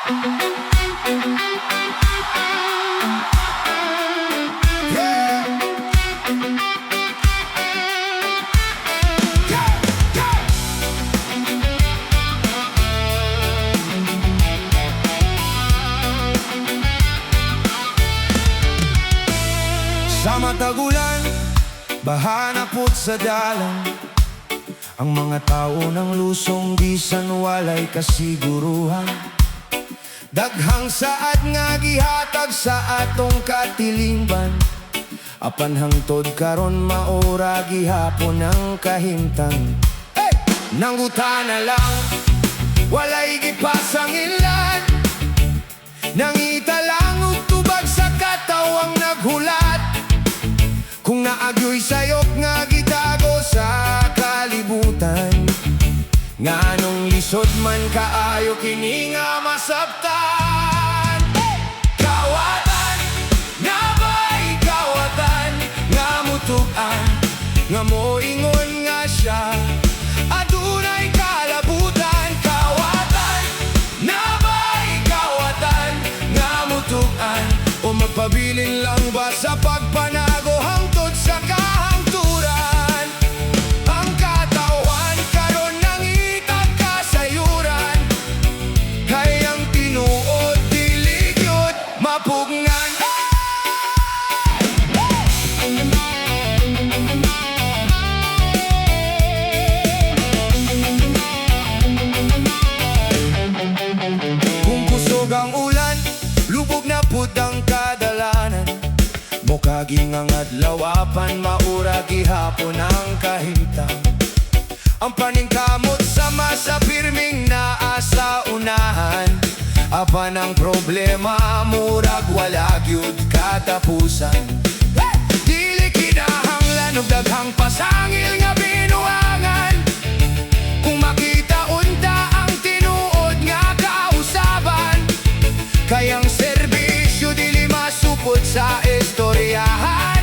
Sa matagulan, baha na put sa dalan. Ang mga tao ng lusong bisan walay kasiguruhan. Daghang saad nga gihatag sa atong katilingban. Apan hangtod karon maura gihapon ang kahimtang. Nangutana lang, walay gipasang ilan. Nangita lang ug tubag sa katawang naghulat. Kung naagyo'y sayop nga gitago sa kalibutan, nganong lisod man kaayo kini nga masabtan. Kawatan, nga ba'y kawatan, nga mutukan, nga moingon nga siya, adunay kalabutan. Kawatan, nga ba'y kawatan, nga mutukan, o magpabilin lang ba sa pagpanago hangtod sa kahangturan. Ang katawan karon nangitag kasayuran, hayang tinuod diligyod mapugngan. Kung kusog ang ulan, lubog na pud ang kadalanan. Mukaging ang adlawapan, maura gihapon ang kahimtang. Ang paningkamot sama sa pirming naa sa unahan. Apan ang problema, murag wala gyud katapusan. Dili kinahanglan og daghang pasangil nga binuangan. Kung makita unta ang tinuod nga kausaban, kayang serbisyo dili masupot sa istoryahan,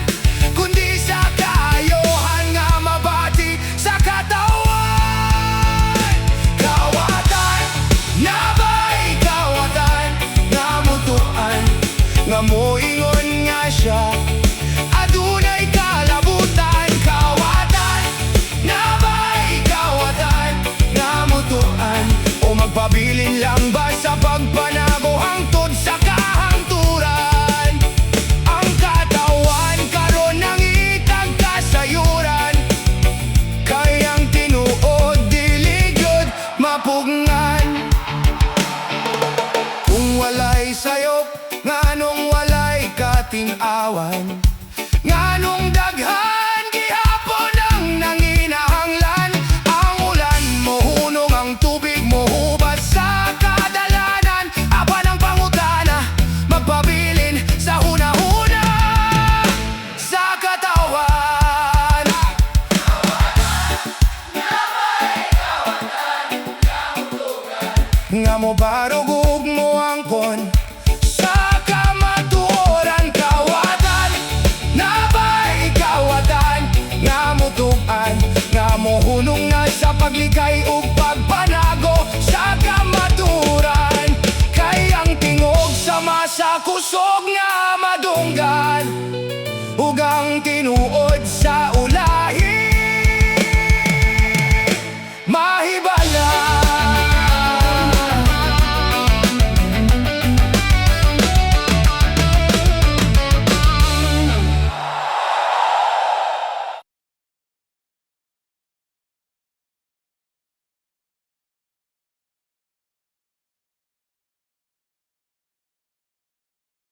kundi sa kaayohan nga mabati sa katawan. Kawatan, nga ba'y kawatan, nga mutuan, nga moingon nga siya, adunay kalabutan. Kawatan, nga ba'y kawatan, nga mutuan, o magpabilin lang ba sa pagpanago hangtod sa kahangturan. Ang katawan karon nangitag kasayuran, kayang tinuod diligyod mapugngan. Kung walay sayop, nganong walay kating-awan, nganong daghan gihapon ang nanginahanglan. Ang ulan mohunog, ang tubig mohubad sa kadalanan. Apan ang pangutana, magpabilin sa hunahuna sa katawan. Nga mo barog ug mo angkon sa kamatuoran. Kawatan, nga ba'y kawatan, nga mutuan, nga mohunong nga sa paglikay ug pagpanago sa kamaturan, kayang tingog sama sa kusog nga